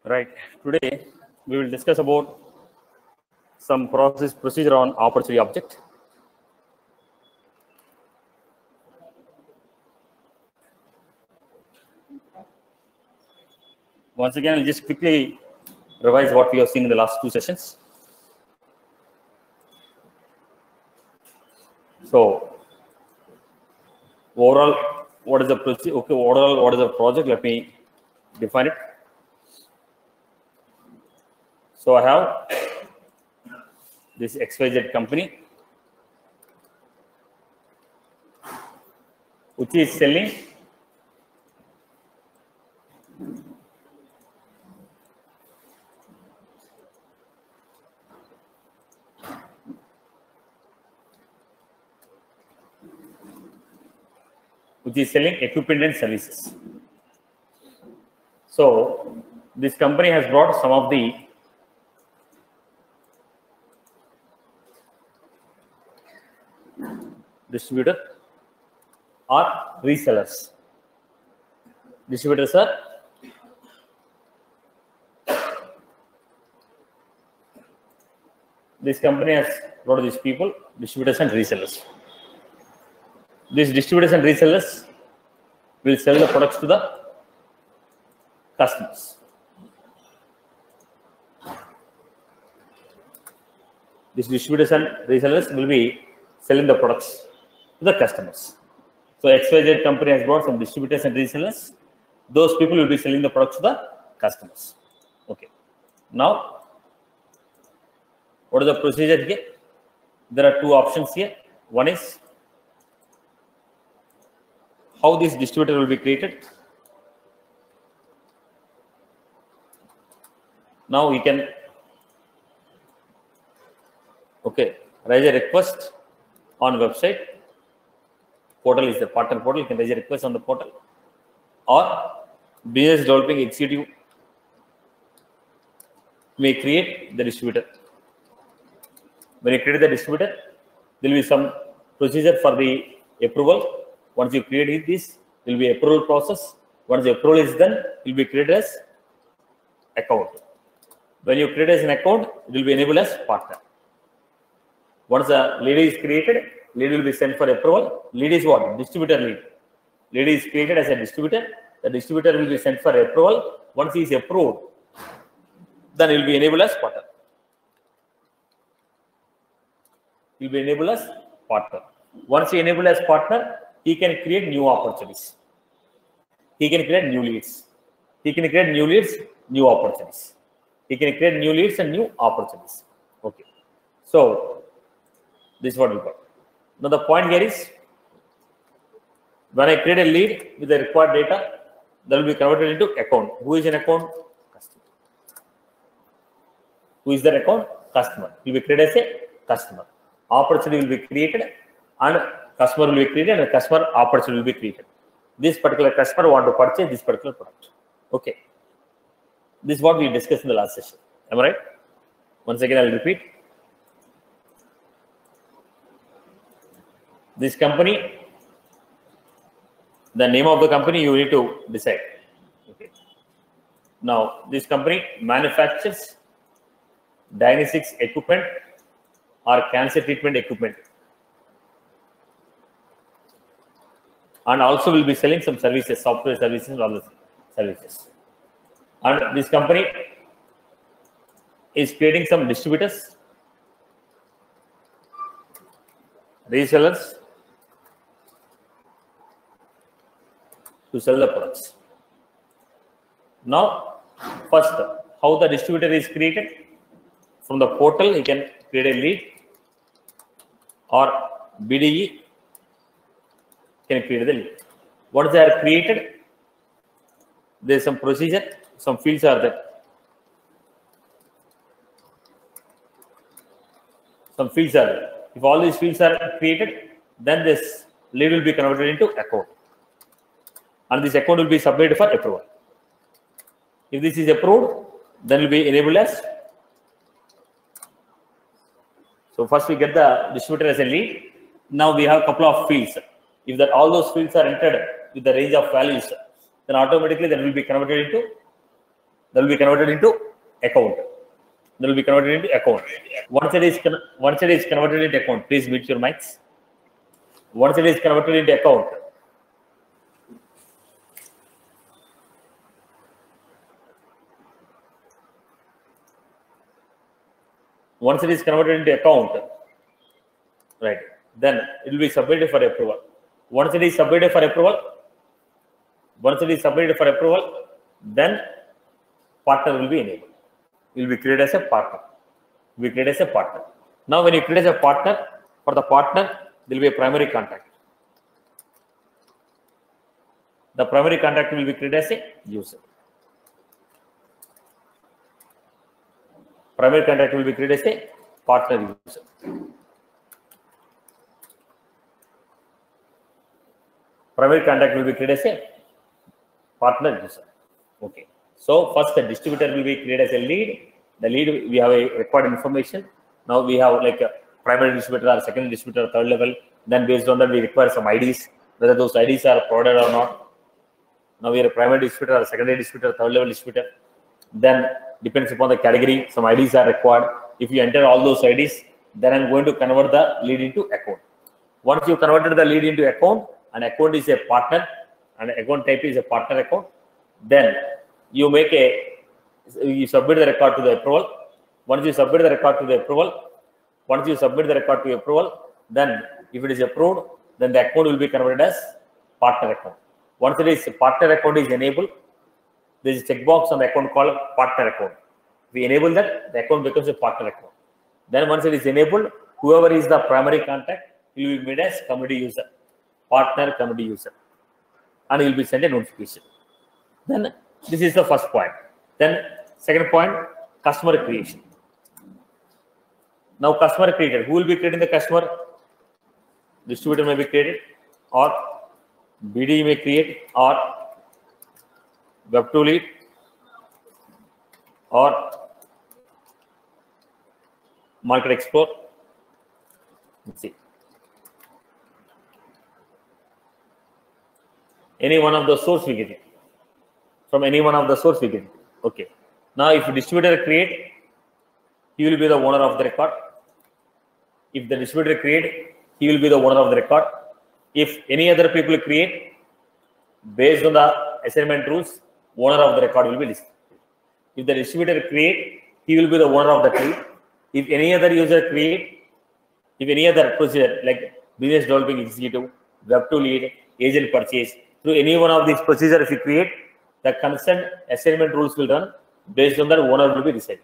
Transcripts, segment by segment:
Right. Today we will discuss about some procedure on opportunity object. Once again, I'll just quickly revise what we have seen in the last two sessions. So overall, what is the procedure? Okay, overall, what is the project? Let me define it. So I have this XYZ company which is selling equipment and services. So this company has brought some of the distributor or resellers. Distributors are this company has brought these people, distributors and resellers. These distributors and resellers will sell the products to the customers. These distributors and resellers will be selling the products to the customers. So XYZ company has brought some distributors and resellers. Those people will be selling the products to the customers. Okay. Now, what is the procedure here? There are two options here. One is how this distributor will be created. Now we can raise a request on website. Portal is the partner portal. You can raise a request on the portal, or business developing executive may create the distributor. When you create the distributor, there will be some procedure for the approval. Once you create this, there will be approval process. Once the approval is done, it will be created as account. When you create as an account, it will be enabled as partner. Once the lead is created, lead will be sent for approval. Lead is what? Distributor lead. Lead is created as a distributor. The distributor will be sent for approval. Once he is approved, then it will be enabled as partner. He will be enabled as partner. Once he enabled as partner, he can create new opportunities. He can create new leads. He can create new leads, new opportunities. He can create new leads and new opportunities. Okay. So this is what we got. Now the point here is, when I create a lead with the required data, that will be converted into account. Who is an account? Customer. Who is that account? Customer. He will be created as a customer. Opportunity will be created and customer will be created and customer opportunity will be created. This particular customer want to purchase this particular product. Okay. This is what we discussed in the last session. Am I right? Once again, I will repeat. This company, the name of the company you need to decide. Okay. Now, this company manufactures diagnostics equipment or cancer treatment equipment, and also will be selling some services, software services and other services. And this company is creating some distributors, resellers to sell the products. Now, first, how the distributor is created? From the portal, he can create a lead, or BDE can create the lead. Once they are created, there is some procedure, some fields are there. Some fields are there. If all these fields are created, then this lead will be converted into account. And this account will be submitted for approval. If this is approved, then it will be enabled as. So first we get the distributor as a lead. Now we have a couple of fields. If that all those fields are entered with the range of values, then automatically that will be converted into That will be converted into account. That will be converted into account. Once it is converted into account, please mute your mics. Once it is converted into account, right, then it will be submitted for approval. Once it is submitted for approval, then partner will be enabled. It will be created as a partner. Now, when you create as a partner, for the partner, there will be a primary contact. The primary contact will be created as a user. Primary contact will be created as a partner user. Primary contact will be created as a partner user. Okay. So first the distributor will be created as a lead. The lead, we have a required information. Now we have like a primary distributor or secondary distributor, third level. Then based on that we require some IDs, whether those IDs are provided or not. Now we are a primary distributor or secondary distributor, third level distributor. Then depends upon the category, some IDs are required. If you enter all those IDs, then I'm going to convert the lead into account. Once you converted the lead into account, an account is a partner, and account type is a partner account, then you submit the record to the approval. Once you submit the record to approval, then if it is approved, then the account will be converted as partner account. Once it is partner account is enabled, there is a checkbox on the account called partner account. If we enable that, the account becomes a partner account. Then once it is enabled, whoever is the primary contact, he will be made as community user, partner community user, and he will be sent a notification. Then this is the first point. Then second point, customer creation. Now customer created. Who will be creating the customer? Distributor may be created, or BD may create, or Web2 lead, or Market Explorer. Let's see. Any one of the source we get it. From any one of the source we get it. Okay. Now if distributor create, he will be the owner of the record. If the distributor create, he will be the owner of the record. If any other people create, based on the assignment rules, owner of the record will be listed. If the distributor create, he will be the owner of the tree. If any other user create, if any other procedure like business developing executive, Web2 lead, agent purchase, through any one of these procedures if you create, the concerned assignment rules will run. Based on that, owner will be decided.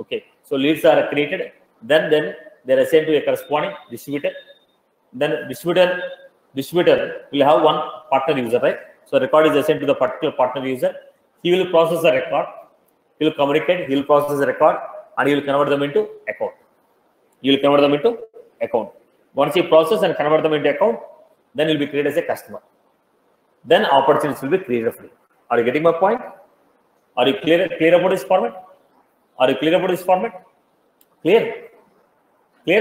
Okay. So leads are created, then they are assigned to a corresponding distributor. Then distributor will have one partner user, right? So record is assigned to the particular partner user. He will process the record. He will communicate. He will process the record, and he will convert them into account. Once you process and convert them into account, then you will be created as a customer. Then opportunities will be created for you. Are you getting my point? Are you clear about this format? Clear,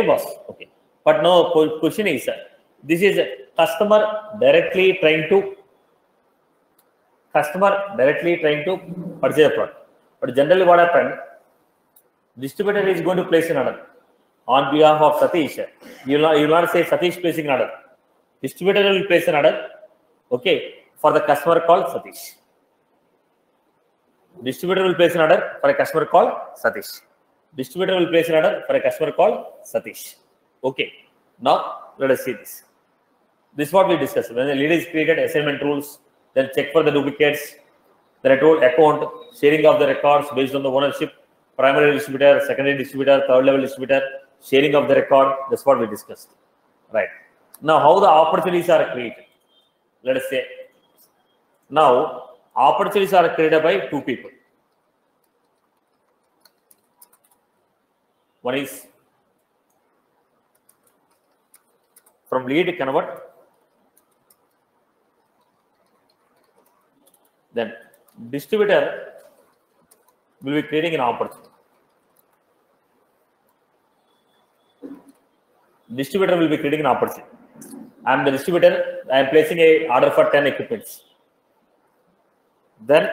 boss? Okay. But no, question is, this is customer directly trying to purchase a product. But generally what happened, distributor is going to place an order on behalf of Satish. You will not say Satish placing an order. Distributor will place an order, okay, for the customer called Satish. Distributor will place an order for a customer called Satish. Okay. Now let us see this. This is what we discussed. When the lead is created, assignment rules, then check for the duplicates. Then I told account, sharing of the records based on the ownership, primary distributor, secondary distributor, third level distributor, sharing of the record. That's what we discussed. Right. Now how the opportunities are created. Let us say, now opportunities are created by two people. One is from lead convert, then distributor will be creating an opportunity. I am the distributor. I am placing a order for 10 equipments. Then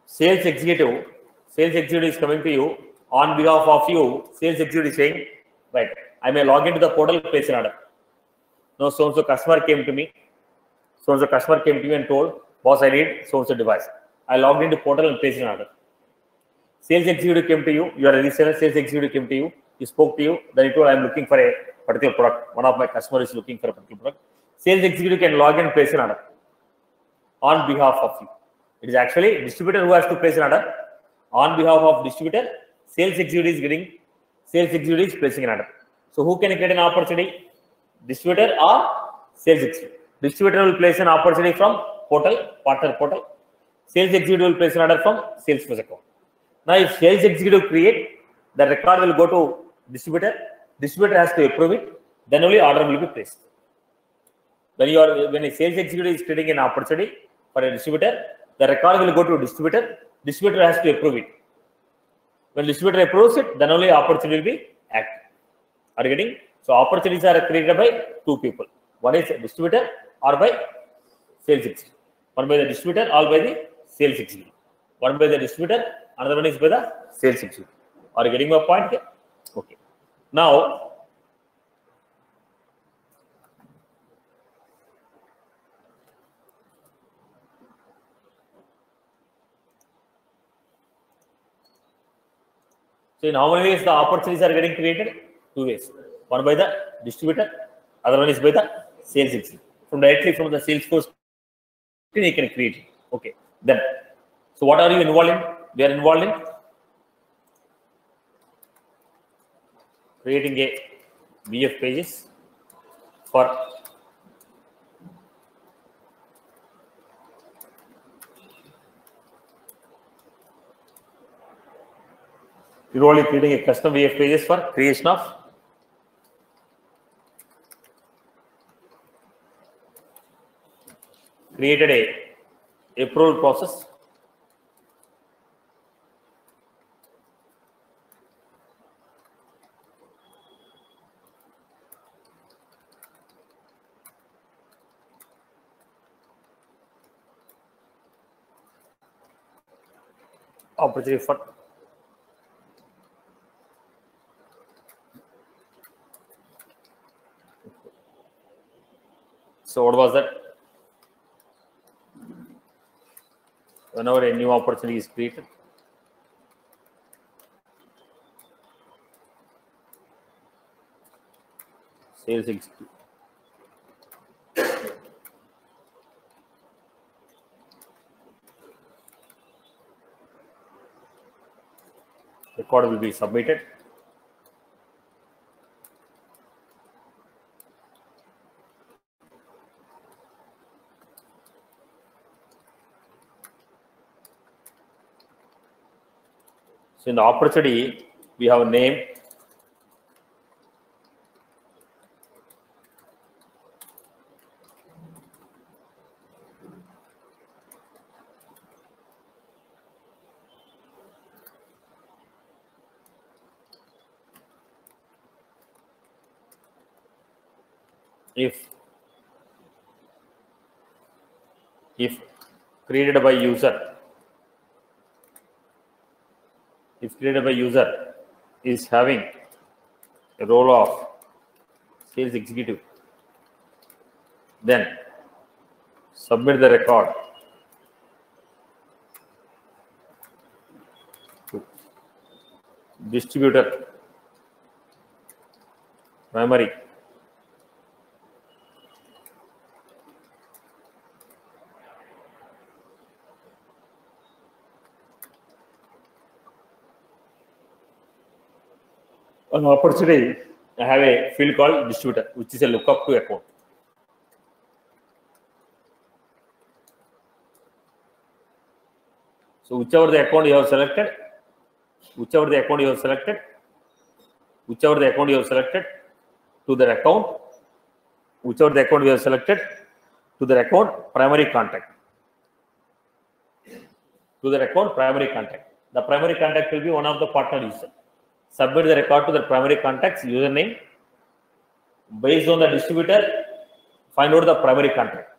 sales executive is coming to you on behalf of you. Sales executive is saying, right, I may log into the portal, place an order. Now, so customer came to me. So the customer came to me and told, boss, I need so-and-so device. I logged into portal and placed an order. Sales executive came to you. You are a reseller. Sales executive came to you. He spoke to you. Then he told, I am looking for a particular product. One of my customers is looking for a particular product. Sales executive can log in and place an order on behalf of you. It is actually distributor who has to place an order on behalf of distributor. Sales executive is placing an order. So who can get an opportunity? Distributor or sales executive? Distributor will place an opportunity from portal, partner portal. Sales executive will place an order from Salesforce account. Now, if sales executive create, the record will go to distributor. Distributor has to approve it. Then only order will be placed. When a sales executive is creating an opportunity for a distributor, the record will go to distributor. Distributor has to approve it. When distributor approves it, then only opportunity will be active. Are you getting? So opportunities are created by two people. One is a distributor or by sales executive. One by the distributor or by the sales executive. One by the distributor, another one is by the sales executive. Are you getting my point here? Okay. Now, so in how many ways the opportunities are getting created? Two ways. One by the distributor, other one is by the sales executive. Directly from the Salesforce, you can create it. Okay. Then, so what are you involved in? We are involved in creating a VF pages for you're only creating a custom VF pages for creation of created a approval process. Opportunity for so what was that? Whenever a new opportunity is created, sales executive record will be submitted. So in the opportunity, we have a name, if created by user, is having a role of sales executive, then submit the record to distributor primary on opportunity. I have a field called distributor, which is a lookup to account. So whichever the account you have selected, to the account, whichever the account you have selected, to the account primary contact. The primary contact will be one of the partner users. Submit the record to the primary contact's username. Based on the distributor, find out the primary contact.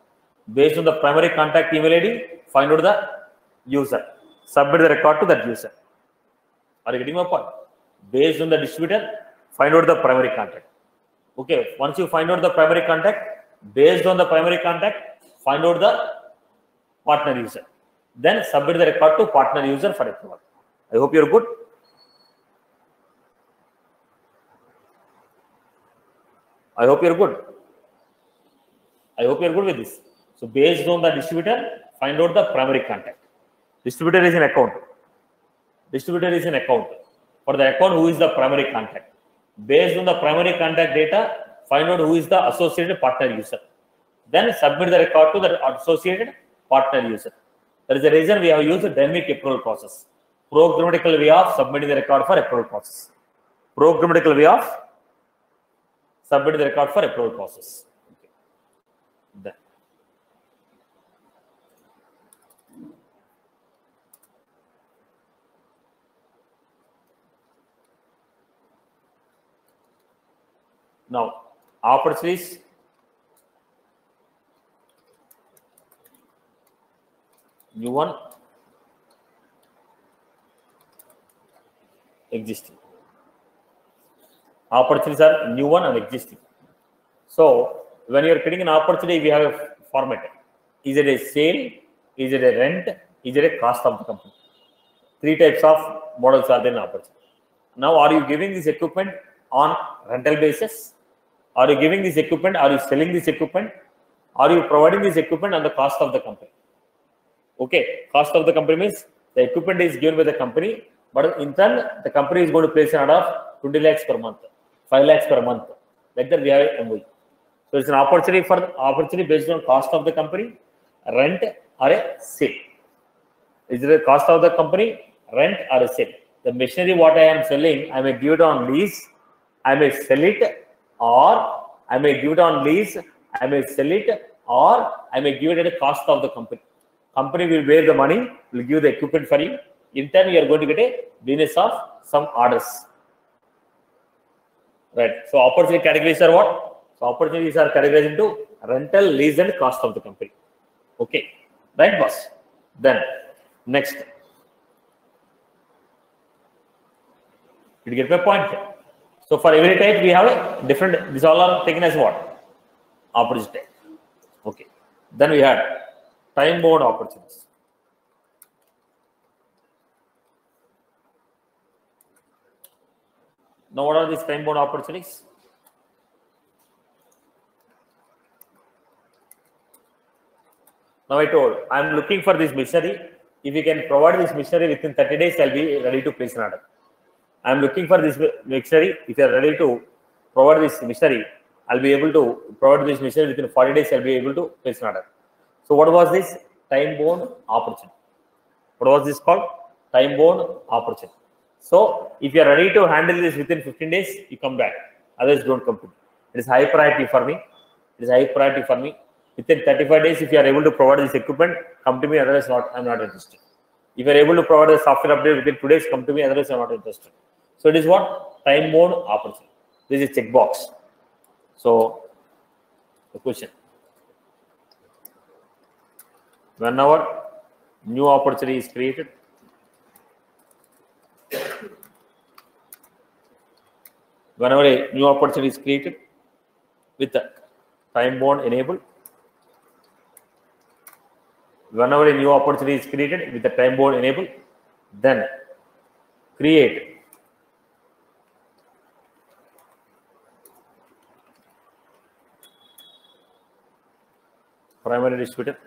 Based on the primary contact email ID, find out the user. Submit the record to that user. Are you getting my point? Based on the distributor, find out the primary contact. Okay, once you find out the primary contact, based on the primary contact, find out the partner user. Then submit the record to partner user for approval. I hope you're good. I hope you're good. I hope you're good with this. So based on the distributor, find out the primary contact. Distributor is an account. Distributor is an account. For the account, who is the primary contact? Based on the primary contact data, find out who is the associated partner user. Then submit the record to the associated partner user. That is the reason we have used the dynamic approval process. Programmatical way of submitting the record for approval process. Programmatical way of submitting the record for approval process. Okay. Then. Now, opportunities. New one, existing. Opportunities are new one and existing. So when you are creating an opportunity, we have a format. Is it a sale? Is it a rent? Is it a cost of the company? Three types of models are there in opportunity. Now, are you giving this equipment on rental basis? Are you giving this equipment? Are you selling this equipment? Are you providing this equipment on the cost of the company? Okay, cost of the company means the equipment is given by the company, but in turn, the company is going to place an order of 20 lakhs per month, 5 lakhs per month. Like that, we have a MOU. So it's an opportunity based on cost of the company, rent or a sale. Is it a cost of the company, rent or a sale? The machinery what I am selling, I may give it on lease, I may sell it, or I may give it on lease, I may sell it, or I may give it at a cost of the company. Company will bear the money, will give the equipment for you. In turn, you are going to get a business of some orders. Right. So opportunity categories are what? So opportunities are categorized into rental, lease, and cost of the company. Okay. Right, boss? Then next. Did you get my point? So for every type, we have a different, these all are taken as what? Opportunity type. Okay. Then we had time-bound opportunities. Now, what are these time-bound opportunities? Now, I told, I am looking for this machinery. If you can provide this machinery within 30 days, I'll be ready to place an order. I am looking for this machinery. If you are ready to provide this machinery, I'll be able to provide this machinery within 40 days, I'll be able to place an order. So, what was this? Time-bound opportunity. What was this called? Time-bound opportunity. So, if you are ready to handle this within 15 days, you come back. Otherwise, don't come to me. It is high priority for me. It is high priority for me. Within 35 days, if you are able to provide this equipment, come to me. Otherwise, I'm not interested. If you are able to provide the software update within 2 days, come to me. Otherwise, I'm not interested. So, it is what? Time-bound opportunity. This is checkbox. So, the question. Whenever new opportunity is created, whenever a new opportunity is created with the time-bound enabled, whenever a new opportunity is created with the time-bound enabled, then create primary distributor.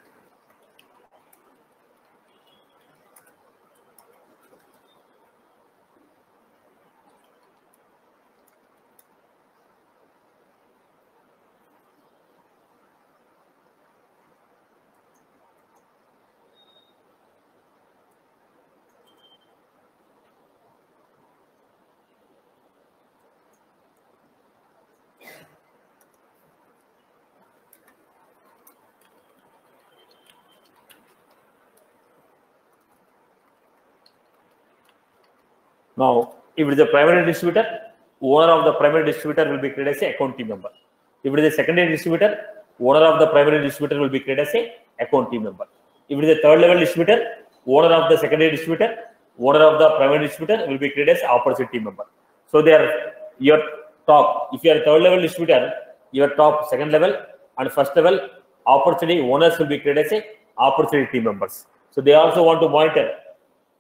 Now, if it is a primary distributor, owner of the primary distributor will be created as a account team member. If it is a secondary distributor, owner of the primary distributor will be created as a account team member. If it is a third level distributor, owner of the secondary distributor, owner of the primary distributor will be created as opportunity team member. So they are your top. If you are a third level distributor, your top second level and first level opportunity owners will be created as a opportunity team members. So they also want to monitor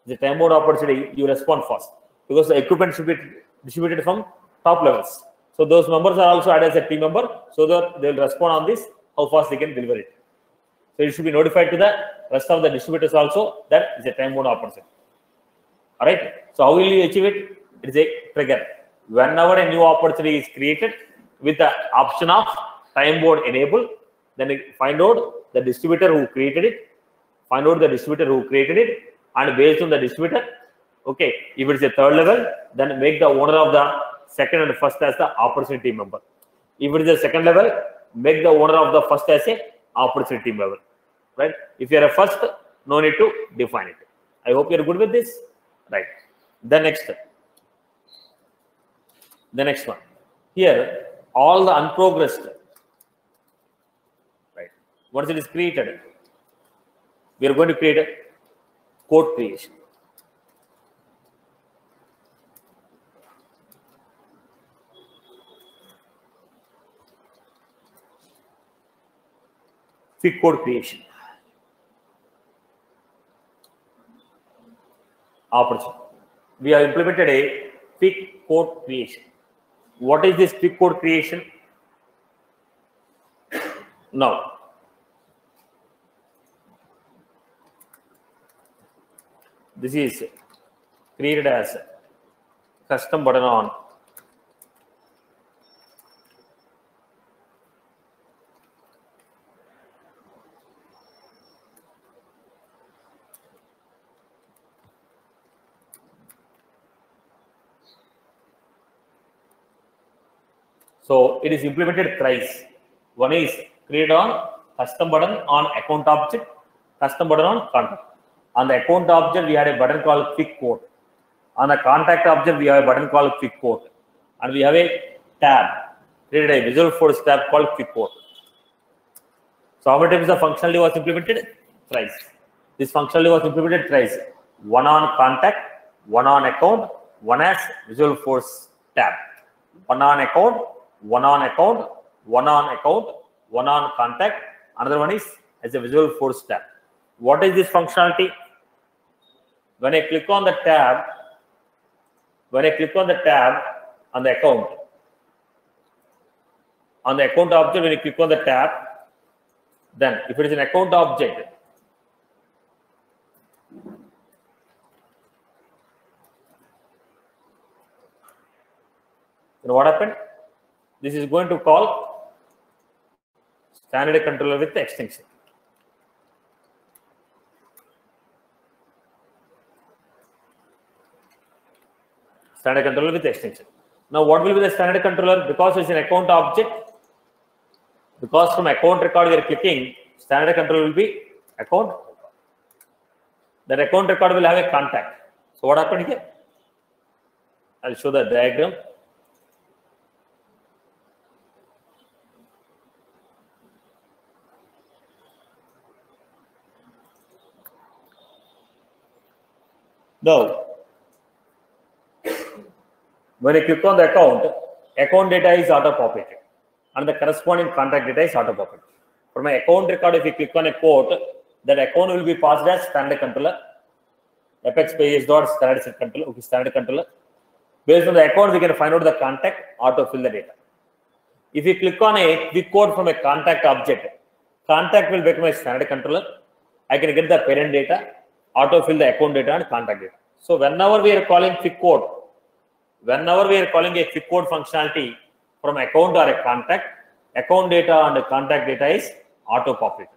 the time bound opportunity. You respond fast because the equipment should be distributed from top levels. So those members are also added as a team member so that they will respond on this, how fast they can deliver it. So it should be notified to the rest of the distributors also that is a time bound opportunity. All right. So how will you achieve it? It is a trigger. Whenever a new opportunity is created with the option of time bound enable, then find out the distributor who created it, and based on the distributor, okay, if it is a third level, then make the owner of the second and first as the opportunity member. If it is a second level, make the owner of the first as a opportunity member, right? If you are a first, no need to define it. I hope you are good with this, right? The next one. Here, all the unprogressed, right? Once it is created, we are going to create a code creation. Quick code creation. Opportunity. We have implemented a quick code creation. What is this quick code creation? Now, this is created as custom button on so it is implemented thrice. One is created on custom button on account object, custom button on contact. On the account object, we had a button called quick code. On the contact object, we have a button called quick code. And we have a tab, created a Visualforce tab called quick code. So how many times the functionality was implemented? Thrice. This functionality was implemented thrice. One on contact, one on account, one as Visualforce tab. One on account, one on account, one on account, one on contact. Another one is as a Visualforce tab. What is this functionality? When I click on the tab, on the account object, when you click on the tab, then if it is an account object, then what happened? This is going to call standard controller with the extension. Standard controller with extension. Now, what will be the standard controller? Because it's an account object, because from account record we are clicking, standard controller will be account. That account record will have a contact. So, what happened here? I'll show the diagram. Now, when you click on the account data is auto-populated and the corresponding contact data is auto-populated. For my account record, if you click on a quote, that account will be passed as standard controller. Apex pages dot standard controller. Okay, standard controller. Based on the account, we can find out the contact, auto-fill the data. If you click on a quick code from a contact object, contact will become a standard controller. I can get the parent data, auto-fill the account data and contact data. So whenever we are calling quick code, whenever we are calling a quick code functionality from account or a contact, account data and contact data is auto-populated.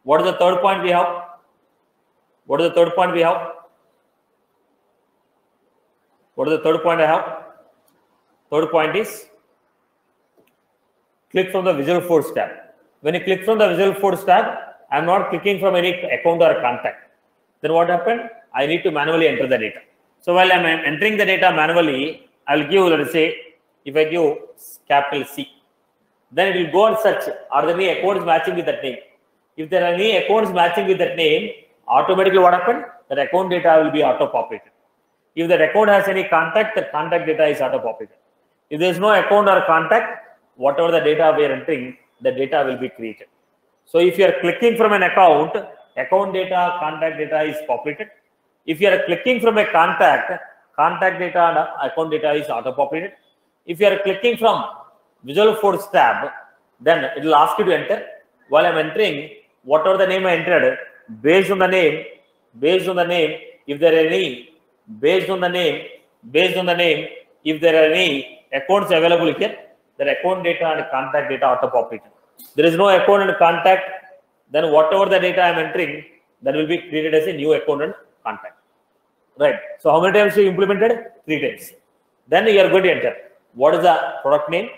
What is the third point we have? Third point I have? Third point is click from the Visualforce tab. When you click from the Visualforce tab, I am not clicking from any account or contact. Then what happened? I need to manually enter the data. So while I am entering the data manually, I will give, let us say, if I give capital C, then it will go and search, are there any accounts matching with that name? If there are any accounts matching with that name, automatically what happened? That account data will be auto-populated. If that account has any contact, the contact data is auto-populated. If there is no account or contact, whatever the data we are entering, the data will be created. So if you are clicking from an account data, contact data is populated. If you are clicking from a contact data and account data is auto-populated. If you are clicking from Visual Force tab, then it will ask you to enter. While I'm entering, whatever the name I entered, based on the name, if there are any, based on the name, if there are any accounts available here, the account data and contact data auto-populated. There is no account and contact, then whatever the data I'm entering, that will be created as a new account and contact. Right. So how many times you implemented? 3 times. Then you are going to enter. What is the product name?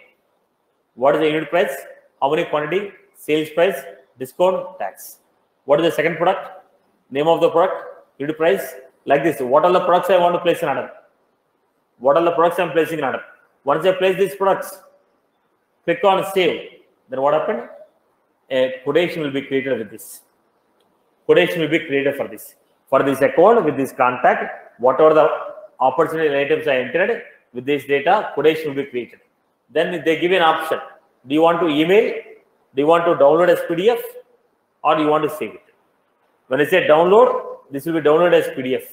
What is the unit price? How many quantity? Sales price, discount, tax. What is the second product? Name of the product, unit price, like this. What are the products I want to place in order? What are the products I am placing in order? Once I place these products, click on save. Then what happened? A quotation will be created with this. Quotation will be created for this. For this account, with this contact, whatever the opportunity items I entered, with this data, quotation will be created. Then they give an option. Do you want to email? Do you want to download as PDF? Or do you want to save it? When I say download, this will be downloaded as PDF.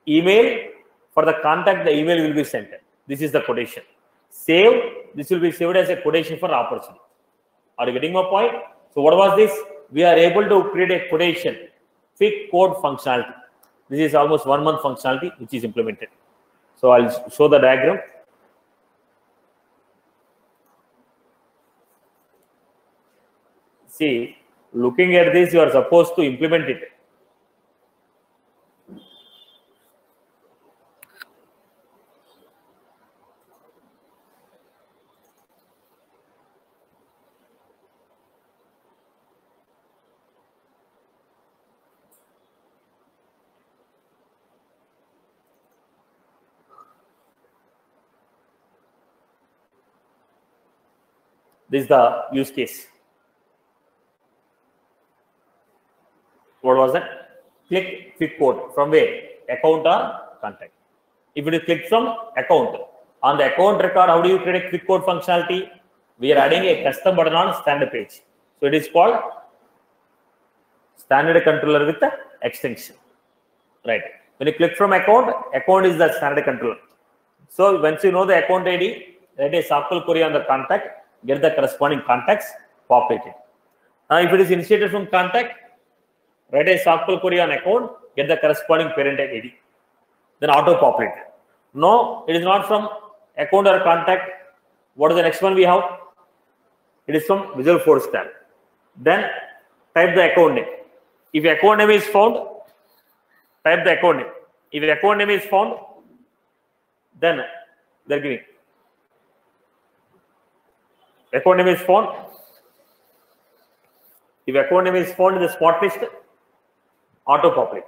Email, for the contact, the email will be sent. This is the quotation. Save, this will be saved as a quotation for opportunity. Are you getting my point? So what was this? We are able to create a quotation, quick code functionality. This is almost 1 month functionality which is implemented. So I'll show the diagram. See, looking at this, you are supposed to implement it. This is the use case. What was that? Click quick code from where? Account or contact. If it is clicked from account, on the account record, how do you create a quick code functionality? We are adding a custom button on standard page. So it is called standard controller with the extension. Right. When you click from account is the standard controller. So once you know the account ID, write a SQL query on the contact, get the corresponding contacts, populate it. Now if it is initiated from contact, write a SQL query on account, get the corresponding parent ID, then auto populate it. No, it is not from account or contact. What is the next one we have? It is from Visual Force tab. Then type the account name. If account name is found, type the account name. If account name is found, then they're giving. Account name is found. If account name is found in the spot list, auto populate.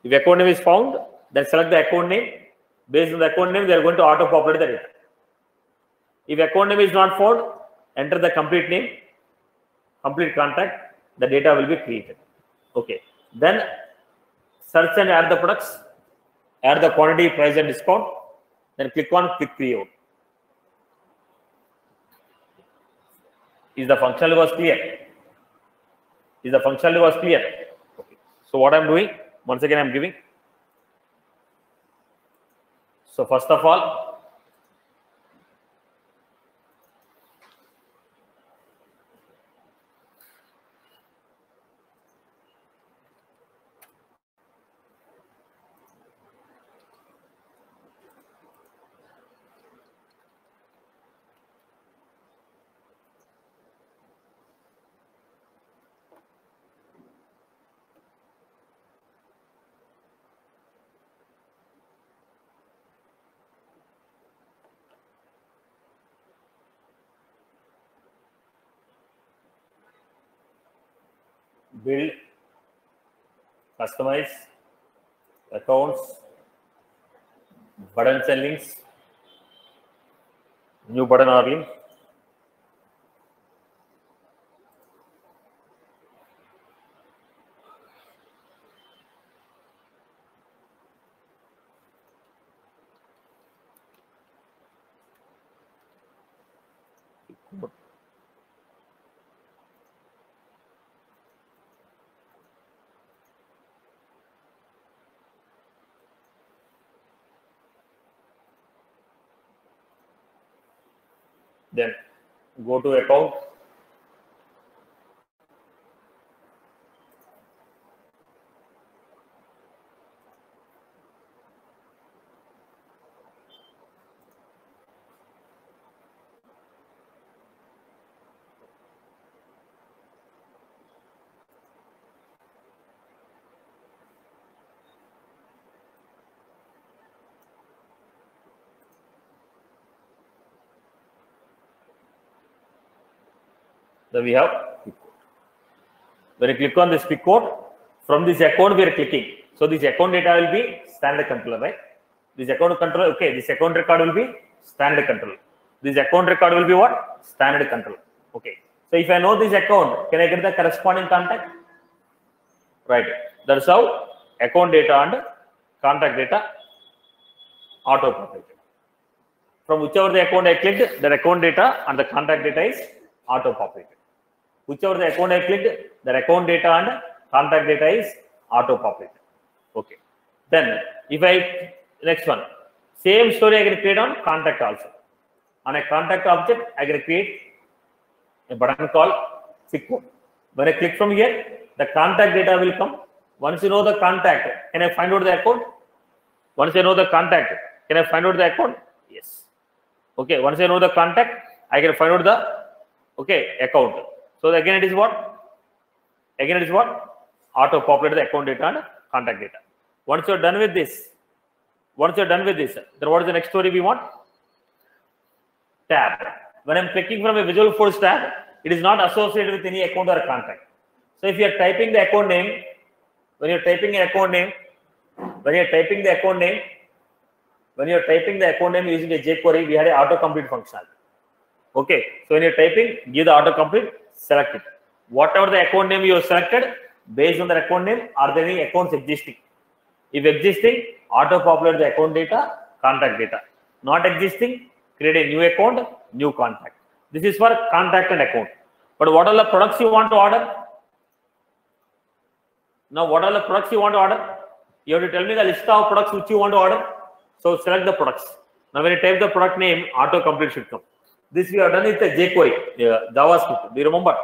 If account name is found, then select the account name. Based on the account name, they are going to auto populate the data. If account name is not found, enter the complete name, complete contact, the data will be created. Okay. Then search and add the products, add the quantity, price, and discount. Then click on quick create. Is the functionality was clear? Is the functionality was clear? Okay. So what I'm doing, once again I'm giving. So first of all, build, customize, accounts, buttons and links, new button or link, Then go to account. Then we have pick code. When you click on this pick code, from this account we are clicking. So this account data will be standard controller, right? This account controller, okay, this account record will be standard controller. This account record will be what? Standard controller. Okay. So if I know this account, can I get the corresponding contact? Right. That's how account data and contact data auto-populated. From whichever the account I clicked, the account data and the contact data is auto-populated. Whichever the account I clicked, the account data and contact data is auto-populated. Okay. Then if I, next one, same story I can create on contact also. On a contact object, I can create a button called pick code. When I click from here, the contact data will come. Once you know the contact, can I find out the account? Once I know the contact, can I find out the account? Yes. Okay. Once I know the contact, I can find out the account. So again, it is what? Again, it is what? Auto-populate the account data and contact data. Once you're done with this, then what is the next story we want? Tab. When I'm clicking from a Visual Force tab, it is not associated with any account or contact. So if you are typing the account name, when you're typing the account name using a jQuery, we had an autocomplete functionality. Okay. So when you're typing, give the autocomplete, select it. Whatever the account name you have selected, based on the account name, are there any accounts existing? If existing, auto-populate the account data, contact data. Not existing, create a new account, new contact. This is for contact and account. But what are the products you want to order? Now, what are the products you want to order? You have to tell me the list of products which you want to order. So select the products. Now, when you type the product name, autocomplete should come. This we have done with the jQuery, JavaScript. Do you remember?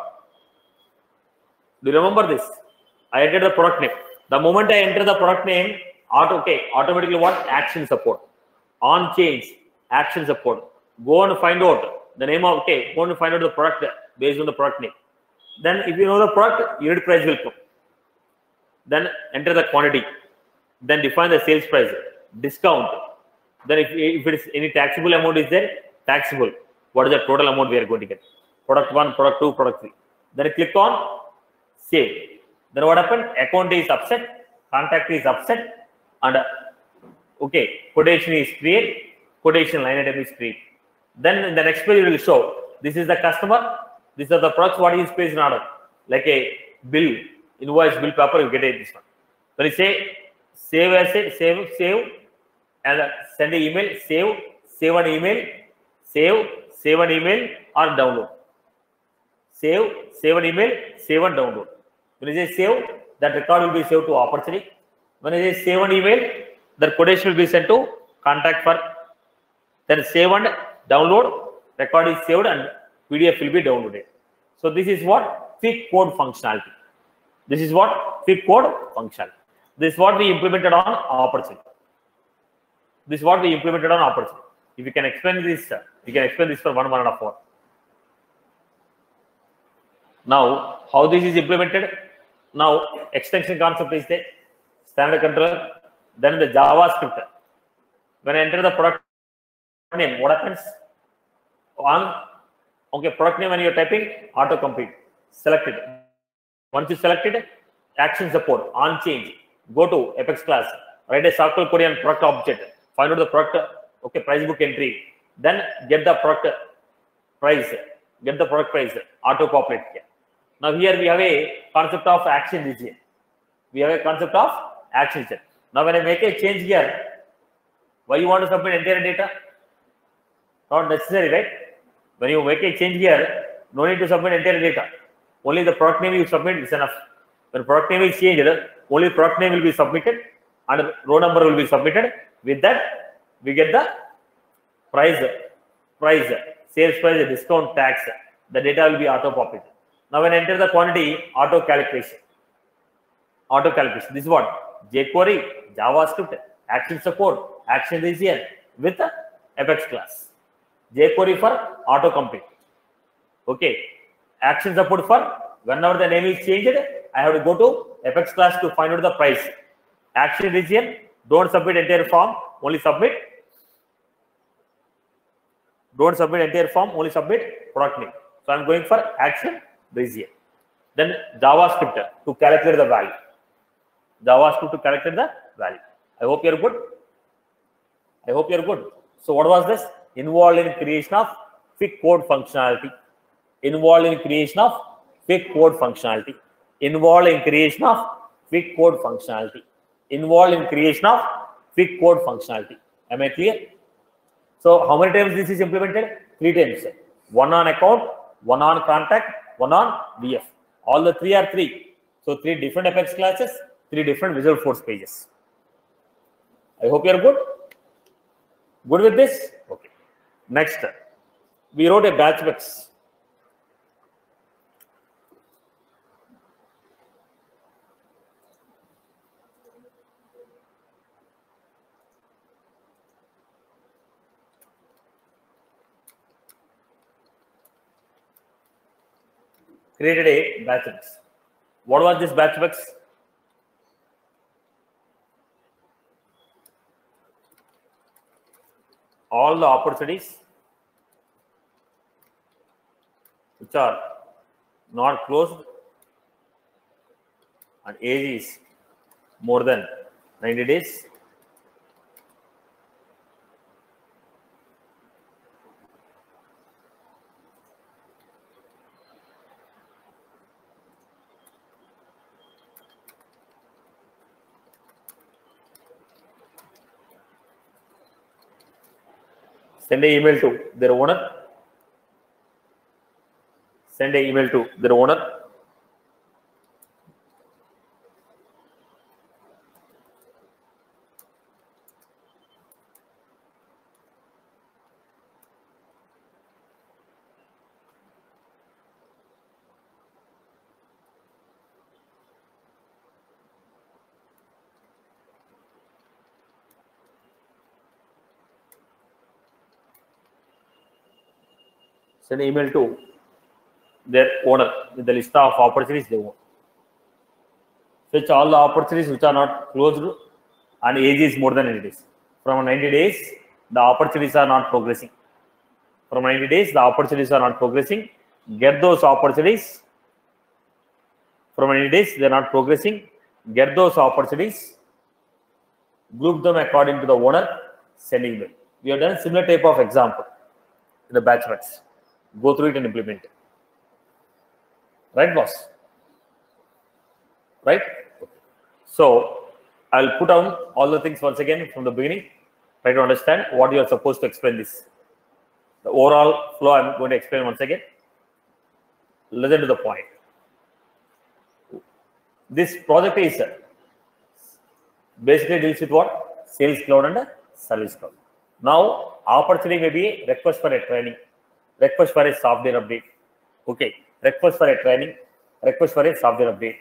Do you remember this? I entered the product name. The moment I enter the product name, automatically what? Action support. On change, action support. Go and find out the name of, go and find out the product based on the product name. Then if you know the product, unit price will come. Then enter the quantity. Then define the sales price, discount. Then if it is any taxable amount is there, taxable. What is the total amount we are going to get? Product 1, product 2, product 3. Then click on save. Then what happened? Account is upset, contact is upset, and quotation is created, quotation line item is created. Then in the next page it will show this is the customer, these are the products what is placed in order, like a bill, invoice, bill paper, you get this one. When you say save as a save, and send an email, save an email, save an email or download. Save an email, save and download. When you say save, that record will be saved to opportunity. When you say save an email, the quotation will be sent to contact for. Then save and download, record is saved and PDF will be downloaded. So this is what? Pick code functionality. This is what? Pick code functionality. This is what we implemented on opportunity. This is what we implemented on opportunity. If you can explain this, you can explain this for 1.5 hours. Now, how this is implemented? Now, extension concept is there, standard controller, then the JavaScript. When I enter the product name, what happens? Product name when you are typing, autocomplete. Select it. Once you select it, action support, on change. Go to Apex class, write a circle query on product object, find out the product, price book entry, then get the product price, auto-populate here. Now here we have a concept of action is here. We have a concept of action here. Now when I make a change here, why you want to submit entire data? Not necessary, right? When you make a change here, no need to submit entire data. Only the product name you submit is enough. When product name is changed, only product name will be submitted and row number will be submitted. With that, we get the price, sales price, discount, tax. The data will be auto-populated. Now when I enter the quantity, auto-calculation. Auto-calculation. This is what? jQuery, JavaScript, action support, action region with the Apex class. jQuery for auto-complete. Okay. Action support for whenever the name is changed, I have to go to Apex class to find out the price. Action region, don't submit entire form, only submit. Don't submit entire form, only submit product name. So I'm going for action region. Then JavaScript to calculate the value. JavaScript to calculate the value. I hope you're good. I hope you're good. So what was this? Involved in creation of quick code functionality. Involved in creation of quick code functionality. Involved in creation of quick code functionality. Involved in creation of quick code functionality. Am I clear? So how many times this is implemented? 3 times. One on account, one on contact, one on VF. All the 3 are 3. So 3 different Apex classes, 3 different Visual Force pages. I hope you are good. Good with this? Okay. Next, we wrote a batch mix. Created a batch mix. What was this batch mix? All the opportunities which are not closed and age is more than 90 days. Send an email to their owner. Send an email to their owner. Send an email to their owner with the list of opportunities they want. Fetch all the opportunities which are not closed and age is more than 90 days. From 90 days, the opportunities are not progressing. From 90 days, the opportunities are not progressing. Get those opportunities. From 90 days, they are not progressing. Get those opportunities. Group them according to the owner. Send email. We have done similar type of example in the batch mix. Go through it and implement it. Right, boss? Right? So, I'll put down all the things once again from the beginning. Try to understand what you are supposed to explain this. The overall flow I'm going to explain once again. Listen to the point. This project is basically deals with what? Sales Cloud and Service Cloud. Now, opportunity may be a request for a training. Request for a software update. Okay. Request for a training. Request for a software update.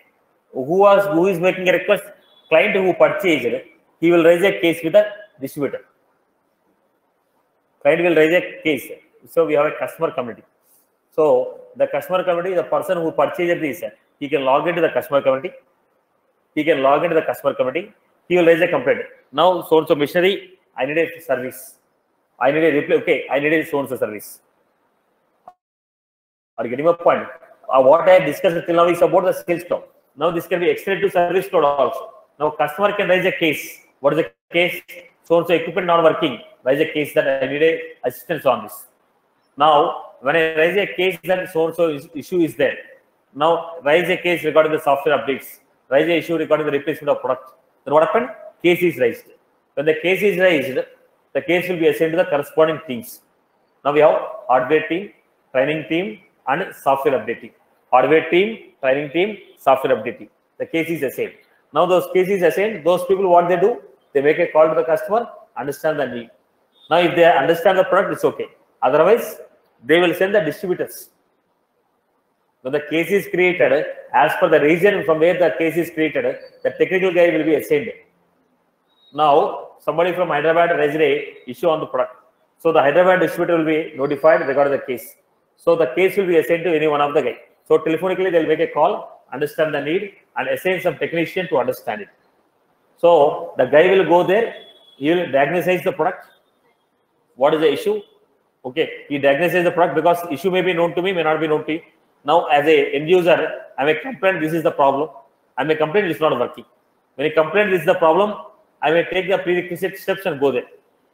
Who is making a request? Client who purchased, he will raise a case with the distributor. Client will raise a case. So we have a customer community. So the customer community, the person who purchased this, he can log into the customer community. He can log into the customer community. He will raise a complaint. Now, so machinery, I need a service. I need a replay. Okay, I need a so-and-so service. Are you getting my point? What I discussed till now is about the Sales Cloud. Now this can be extended to Service Cloud also. Now customer can raise a case. What is the case? So-and-so equipment not working. Raise a case that I need a assistance on this. Now, when I raise a case that so-and-so issue is there. Now, raise a case regarding the software updates. Raise a issue regarding the replacement of product. Then what happened? Case is raised. When the case is raised, the case will be assigned to the corresponding teams. Now we have hardware team, training team, and software updating. Hardware team, training team, software updating. The case is assigned. Now those cases assigned, those people what they do? They make a call to the customer, understand the need. Now if they understand the product, it's okay. Otherwise, they will send the distributors. When the case is created, as per the region from where the case is created, the technical guy will be assigned. Now, somebody from Hyderabad raised a issue on the product. So the Hyderabad distributor will be notified regarding the case. So the case will be assigned to any one of the guys. So telephonically, they'll make a call, understand the need, and assign some technician to understand it. So the guy will go there, he will diagnose the product. What is the issue? Okay, he diagnoses the product because issue may be known to me, may not be known to you. Now, as a end user, I may complain this is the problem. I may complain it's not working. When I complain this is the problem, I may take the prerequisite steps and go there.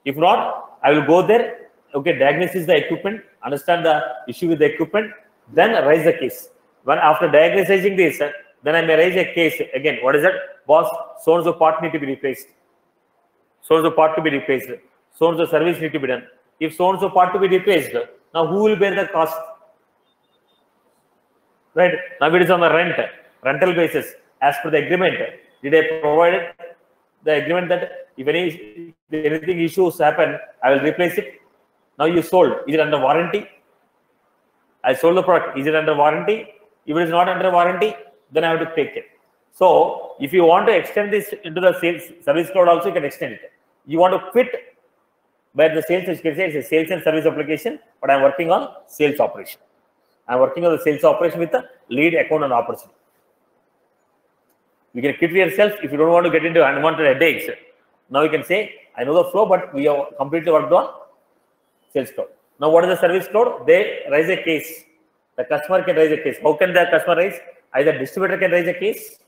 If not, I will go there, okay, diagnose the equipment, understand the issue with the equipment, then raise the case. When after diagnosing this, then I may raise a case again. What is it? Boss, so and so part need to be replaced. So and so part to be replaced. So and so service need to be done. If so and so part to be replaced, now who will bear the cost? Right? Now it is on the rental basis. As per the agreement, did I provide the agreement that if anything issues happen, I will replace it? Now you sold. Is it under warranty? I sold the product. Is it under warranty? If it is not under warranty, then I have to take it. So if you want to extend this into the sales service cloud also, you can extend it. You want to fit where the sales, you can say it's a sales and service application, but I'm working on sales operation. I'm working on the sales operation with the lead, account, and opportunity. You can quit yourself if you don't want to get into unwanted headaches. Now you can say, I know the flow, but we have completely worked on sales cloud. Now, what is the service cloud? They raise a case. The customer can raise a case. How can the customer raise? Either distributor can raise a case.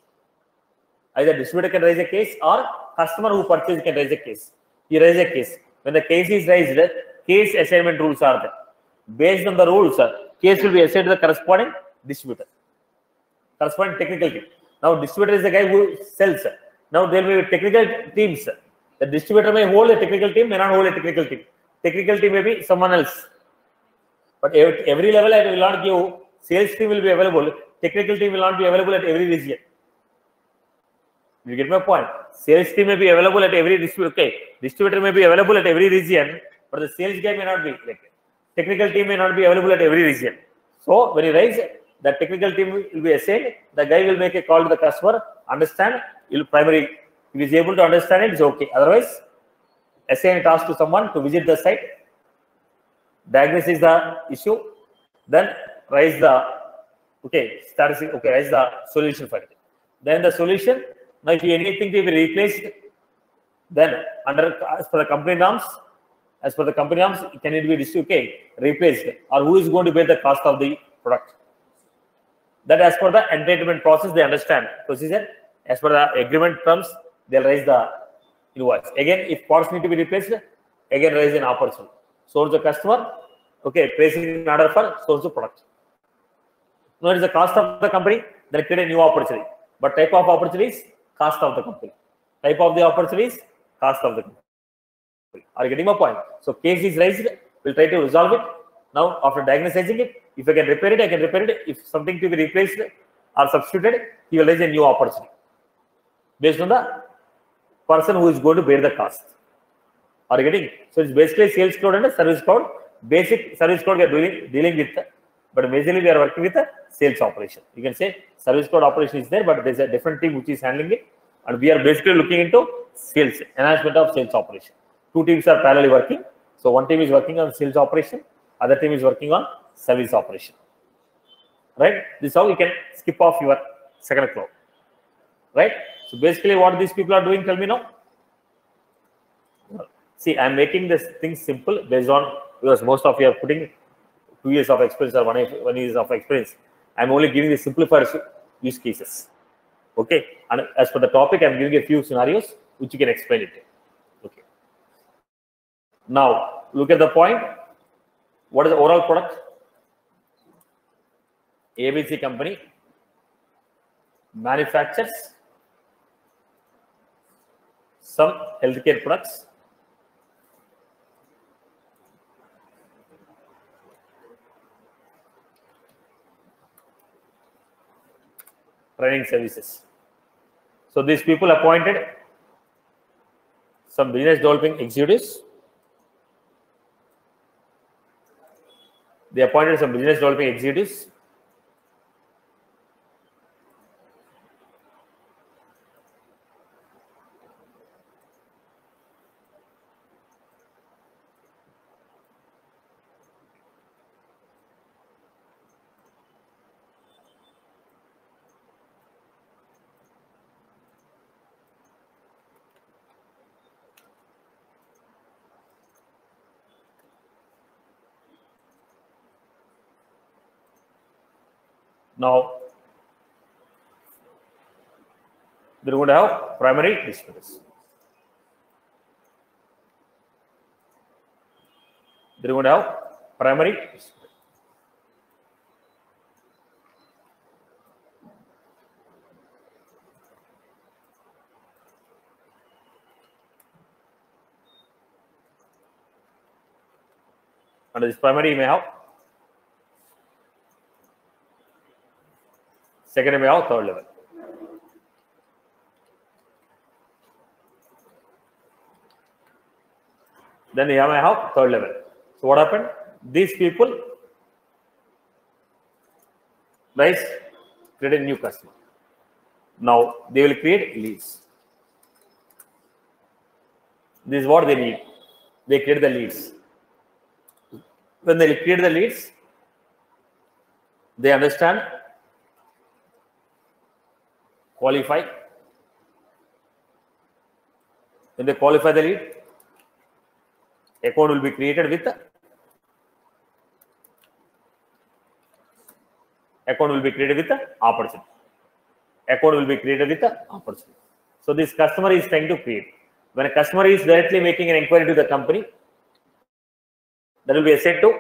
Either distributor can raise a case, or customer who purchased can raise a case. He raises a case. When the case is raised, case assignment rules are there. Based on the rules, case will be assigned to the corresponding distributor, corresponding technical team. Now, distributor is the guy who sells. Now, there will be technical teams. The distributor may hold a technical team, may not hold a technical team. Technical team may be someone else. But at every level, I will not give. Sales team will be available. Technical team will not be available at every region. You get my point? Sales team may be available at every distributor. Okay, distributor may be available at every region, but the sales guy may not be. Like, technical team may not be available at every region. So when you raise, the technical team will be assigned. The guy will make a call to the customer, understand. If he is able to understand it, it's okay. Otherwise, assign a task to someone to visit the site, diagnose the issue, then raise the raise the solution for it. Then the solution. Now, if anything to be replaced, then as per the company norms, can it be replaced, or who is going to bear the cost of the product? That as per the entitlement process, they understand procedure. As per the agreement terms, they'll raise the invoice. Again, if parts need to be replaced, again raise an opportunity. So the customer, placing an order for so product. Now it is the cost of the company, then create a new opportunity. But type of opportunities, cost of the company. Type of the opportunities, cost of the company. Are you getting my point? So case is raised, we'll try to resolve it. Now, after diagnosing it, if I can repair it, I can repair it. If something to be replaced or substituted, he will raise a new opportunity based on the person who is going to bear the cost. Are you getting? So it's basically sales cloud and a service cloud. Basic service cloud we are dealing with, but majorly we are working with a sales operation. You can say service cloud operation is there, but there's a different team which is handling it, and we are basically looking into sales, enhancement of sales operation. Two teams are parallelly working. So one team is working on sales operation, other team is working on service operation. Right? This is how you can skip off your second cloud. Right? So basically what these people are doing, tell me now. See, I'm making this thing simple based on, because most of you are putting 2 years of experience or 1 year of experience. I'm only giving the simplified use cases. Okay. And as for the topic, I'm giving a few scenarios which you can explain it. Okay. Now, look at the point. What is the overall product? ABC company manufactures some healthcare products. Training services. So these people appointed some business developing executives. They appointed some business development executives. Now, they're going to have primary distributors. They're going to have primary distributors. Under this primary, you may have second, you may have third level. Then you may have third level. So what happened? These people create a new customer. Now they will create leads. This is what they need. They create the leads. When they create the leads, they understand, qualify. When they qualify the lead, account will be created with the opportunity. Account will be created with the opportunity. So this customer is trying to create. When a customer is directly making an inquiry to the company, that will be assigned to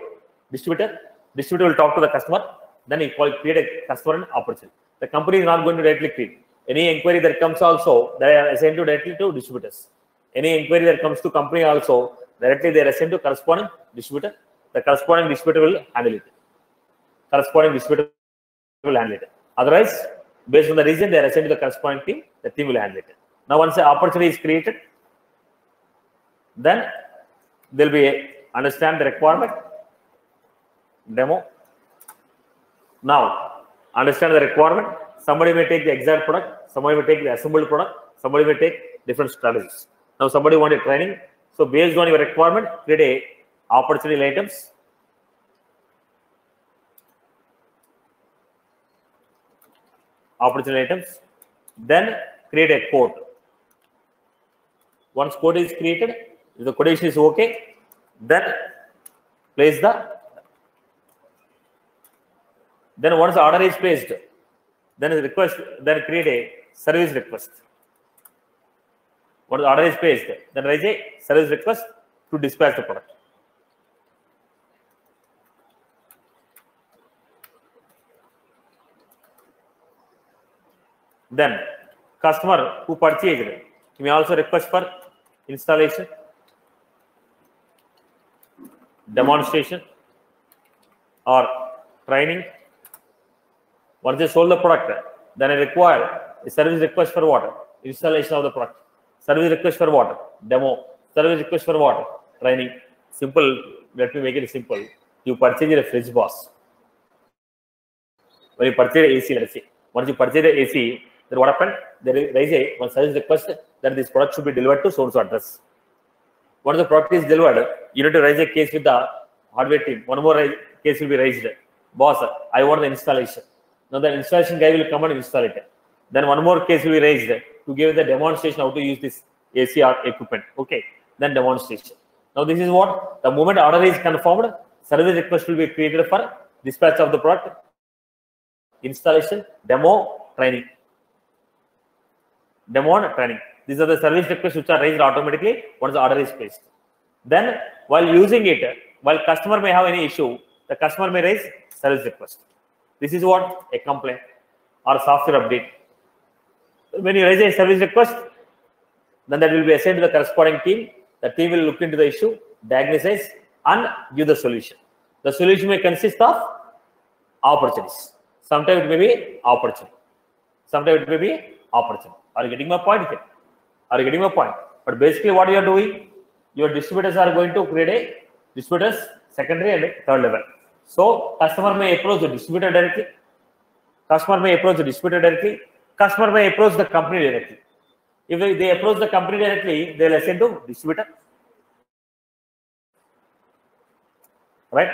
distributor. Distributor will talk to the customer. Then he create a customer and opportunity. The company is not going to directly create. Any inquiry that comes also, they are assigned directly to distributors. Any inquiry that comes to company also, directly they are assigned to corresponding distributor. The corresponding distributor will handle it. Otherwise, based on the region, they are assigned to the corresponding team. The team will handle it. Now, once the opportunity is created, then there will be understand the requirement, demo. Now, understand the requirement. Somebody may take the exact product, somebody may take the assembled product, somebody may take different strategies. Now, somebody wanted training. So, based on your requirement, create a opportunity items. Then create a code. Once code is created, if the quotation is okay, then place then once the order is placed, then create a service request. Once the order is placed, then raise a service request to dispatch the product. Then customer who purchased, he may also request for installation, demonstration, or training. Once they sold the product, then I require a service request for what? Installation of the product. Service request for what? Demo. Service request for what? Training. Simple. Let me make it simple. You purchase a fridge boss. When you purchase AC, let's say. Once you purchase the AC, then what happened? There is one service request that this product should be delivered to so-and-so address. Once the product is delivered, you need to raise a case with the hardware team. One more case will be raised. Boss, I want the installation. Now the installation guy will come and install it. Then one more case will be raised to give the demonstration how to use this ACR equipment. Okay. Then demonstration. Now this is what? The moment order is confirmed, service request will be created for dispatch of the product, installation, demo, training. Demo and training. These are the service requests which are raised automatically once the order is placed. Then, while using it, while customer may have any issue, the customer may raise service request. This is what? A complaint or software update. When you raise a service request, then that will be assigned to the corresponding team. The team will look into the issue, diagnose, and give the solution. The solution may consist of opportunities. Sometimes it may be opportunity. Sometimes it may be opportunity. Are you getting my point here? Are you getting my point? But basically what you are doing, your distributors are going to create a distributors secondary and third level. So customer may approach the distributor directly. Customer may approach the distributor directly. Customer may approach the company directly. If they approach the company directly, they will assign to distributor. Right?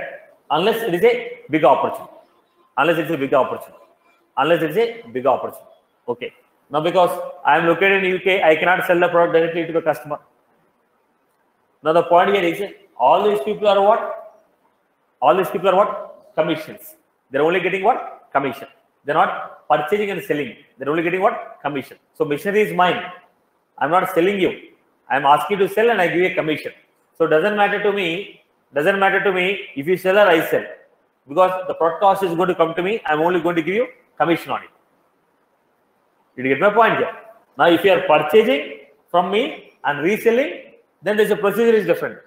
Unless it is a big opportunity. Unless it's a big opportunity. Unless it's a big opportunity. Okay. Now, because I am located in UK, I cannot sell the product directly to the customer. Now, the point here is all these people are what? All these people are what? Commissions. They're only getting what? Commission. They're not purchasing and selling. They're only getting what? Commission. So, machinery is mine. I'm not selling you. I'm asking you to sell and I give you a commission. So, it doesn't matter to me. Doesn't matter to me if you sell or I sell. Because the product cost is going to come to me. I'm only going to give you commission on it. Did you get my point here? Now, if you are purchasing from me and reselling, then there's a procedure is different.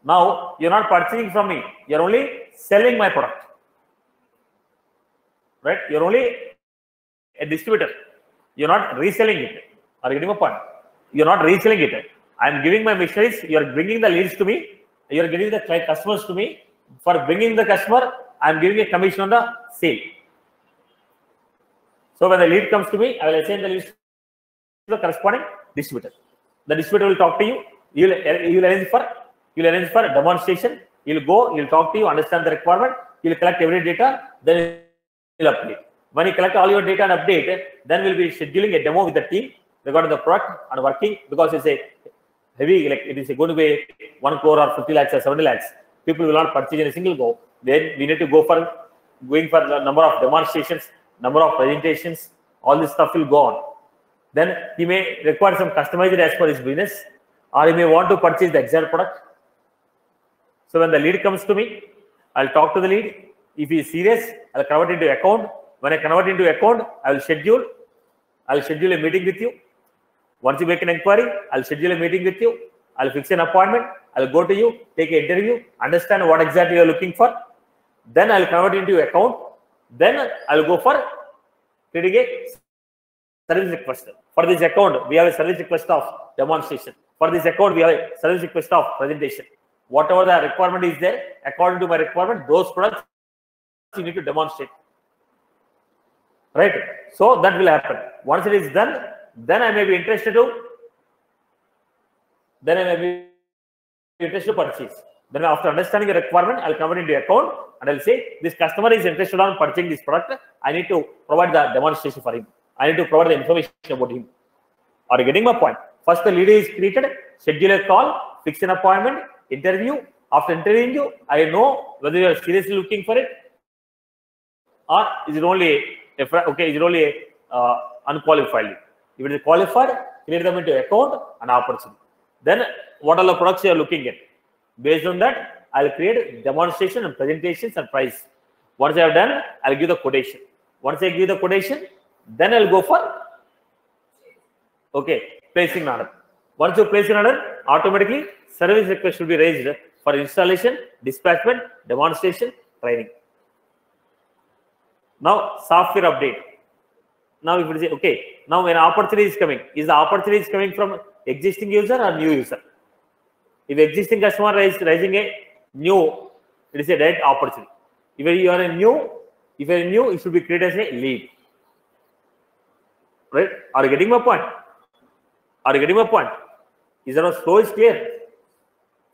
Now, you're not purchasing from me. You're only selling my product. Right? You're only a distributor. You're not reselling it. Are you getting my point? You're not reselling it. I'm giving my machineries. You're bringing the leads to me. You're getting the customers to me. For bringing the customer, I'm giving a commission on the sale. So when the lead comes to me, I will assign the lead to the corresponding distributor. The distributor will talk to you. You'll arrange for a demonstration. You'll go. You'll talk to you. Understand the requirement. You'll collect every data. Then you'll update. When you collect all your data and update, then we'll be scheduling a demo with the team regarding the product and working, because it's a heavy, like it is going to be 1 crore or 50 lakhs or 70 lakhs. People will not purchase in a single go. Then we need to going for the number of demonstrations, number of presentations. All this stuff will go on. Then he may require some customized as per his business, or he may want to purchase the exact product. So when the lead comes to me, I'll talk to the lead. If he is serious, I'll convert into account. When I convert into account, I will schedule a meeting with you. Once you make an inquiry, I'll schedule a meeting with you. I'll fix an appointment. I'll go to you, take an interview, understand what exactly you're looking for. Then I'll convert into account. Then I'll go for creating a service request. For this account, we have a service request of demonstration. For this account, we have a service request of presentation. Whatever the requirement is there, according to my requirement, those products you need to demonstrate. Right? So that will happen. Once it is done, then I may be interested to purchase. Then after understanding the requirement, I'll convert into account and I'll say this customer is interested on purchasing this product. I need to provide the demonstration for him. I need to provide the information about him. Are you getting my point? First, the lead is created, schedule a call, fix an appointment, interview. After interviewing you, I know whether you are seriously looking for it or is it only unqualified lead. If it is qualified, create them into account and opportunity. Then what are the products you are looking at? Based on that, I'll create demonstration and presentations and price. Once I have done, I'll give the quotation. Once I give the quotation, then I'll go for placing an order. Once you place an order, automatically service request should be raised for installation, dispatchment, demonstration, training. Now software update. Now if it is now when opportunity is coming, is the opportunity coming from existing user or new user? If existing customer is raising a new, it is a direct opportunity. If you are new, it should be created as a lead. Right? Are you getting my point? Are you getting my point? Is that flow is clear?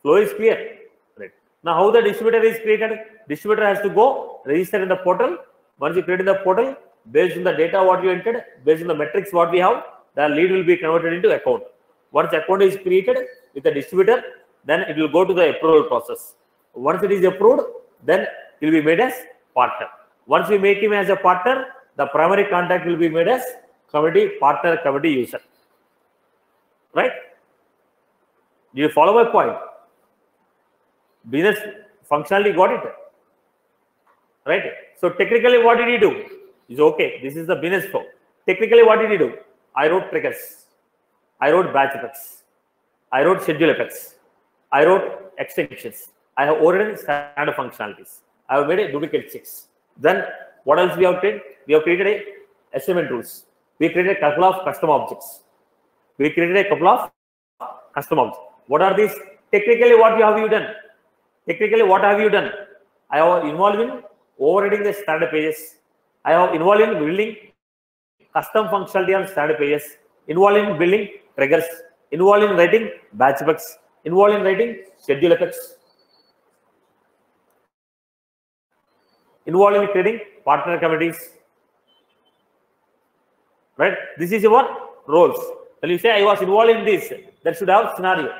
Flow is clear. Right. Now how the distributor is created? Distributor has to go register in the portal. Once you create in the portal, based on the data what you entered, based on the metrics what we have, the lead will be converted into account. Once account is created with the distributor, then it will go to the approval process. Once it is approved, then it will be made as partner. Once we make him as a partner, the primary contact will be made as committee partner, committee user. Right? Do you follow my point? Business functionality got it. Right? So technically what did he do? Is this is the business flow. Technically what did he do? I wrote triggers. I wrote batch effects. I wrote schedule effects. I wrote extensions. I have ordered standard functionalities. I have made a duplicate checks. Then what else we have created? We have created a assignment rules. We created a couple of custom objects. What are these? Technically, what have you done? Technically, what have you done? I have involved in overriding the standard pages. I have involved in building custom functionality on standard pages, involved in building triggers, involved in writing batch bugs, involved in writing schedule effects, involved in creating partner committees. Right? This is your roles. When you say I was involved in this, that should have scenario.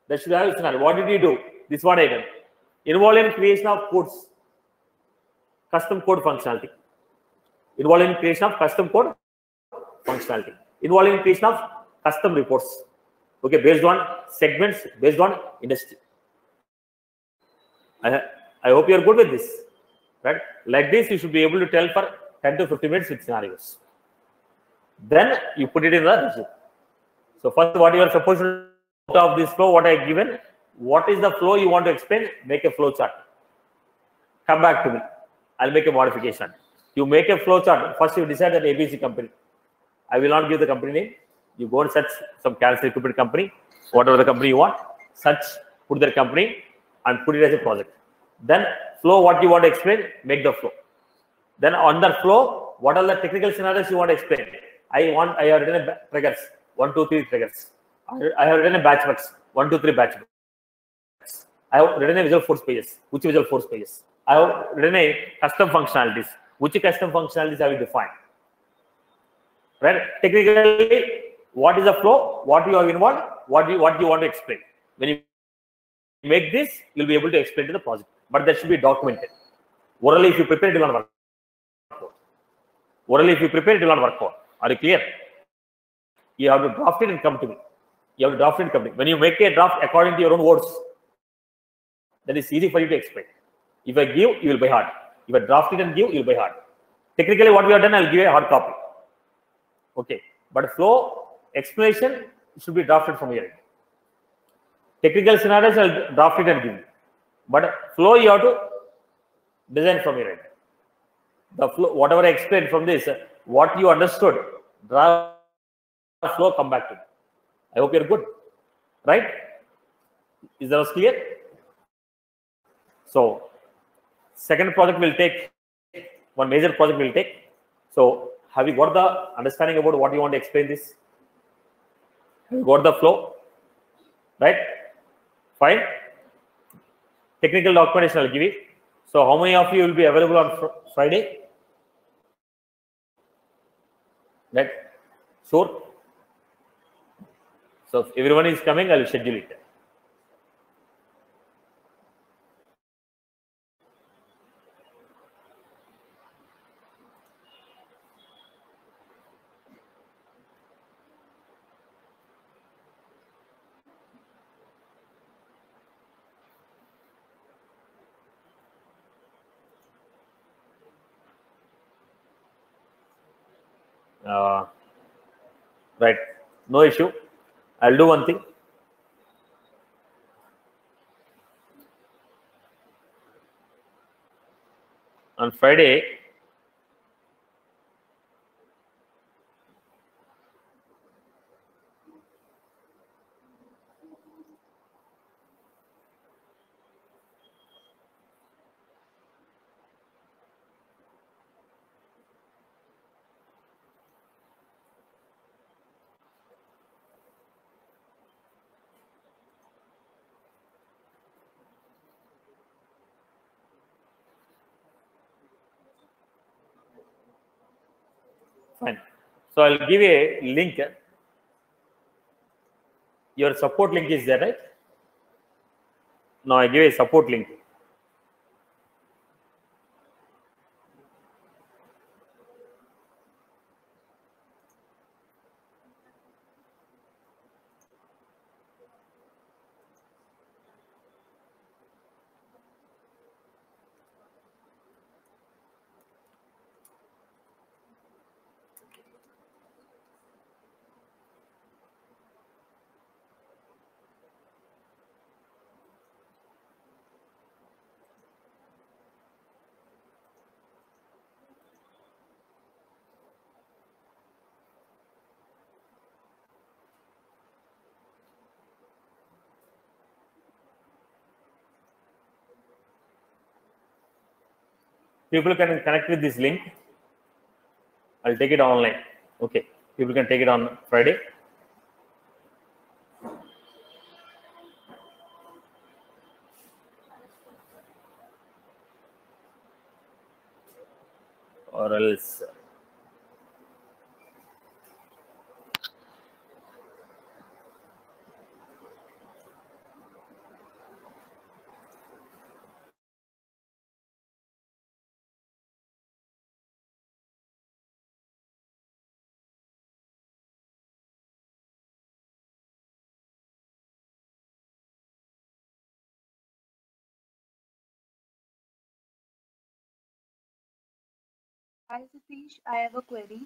That should have a scenario. What did you do? This is what I did. Involved in creation of codes, custom code functionality. Involved in creation of custom code functionality. Involved in creation of custom reports. Okay, based on segments, based on industry. I hope you are good with this. Right? Like this, you should be able to tell for 10 to 15 minutes with scenarios. Then you put it in the resume. So first, what you are supposed to do of this flow, what I have given, what is the flow you want to explain? Make a flow chart. Come back to me. I'll make a modification. You make a flow chart. First, you decide that ABC company. I will not give the company name. You go and search some cancer equipment company, whatever the company you want. Search, put their company, and put it as a project. Then flow, what you want to explain, make the flow. Then on the flow, what are the technical scenarios you want to explain? I have written a triggers, 1, 2, 3 triggers. I have written a batch box, 1, 2, 3 batch box. I have written a Visual Force pages, which Visual Force pages. I have written a custom functionalities, which custom functionalities have you defined. Right? Technically, what is the flow? What you have involved? What you want to explain? When you make this, you'll be able to explain to the project. But that should be documented. Orally, if you prepare, it will not work. Orally, if you prepare, it will not work out. Are you clear? You have to draft it and come to me. You have to draft it and come to me. When you make a draft according to your own words, that is easy for you to explain. If I give, you will buy hard. If I draft it and give, you will buy hard. Technically, what we have done, I will give a hard copy. Okay. But flow explanation should be drafted from your end. Technical scenarios, I will draft it and give you. But flow, you have to design from your end. The flow, whatever I explained from this, what you understood, draft flow, come back to me. I hope you're good. Right? Is that clear? So, second project will take, one major project will take. So, have you got the understanding about what you want to explain this? Have you got the flow? Right? Fine. Technical documentation I'll give you. So, how many of you will be available on Friday? Right? Sure. So, if everyone is coming, I will schedule it. Right. No issue. I'll do one thing. On Friday, fine. So I'll give a link. Your support link is there, right? No, I give a support link. People can connect with this link. I'll take it online. Okay, people can take it on Friday. Or else Hi Satish, I have a query.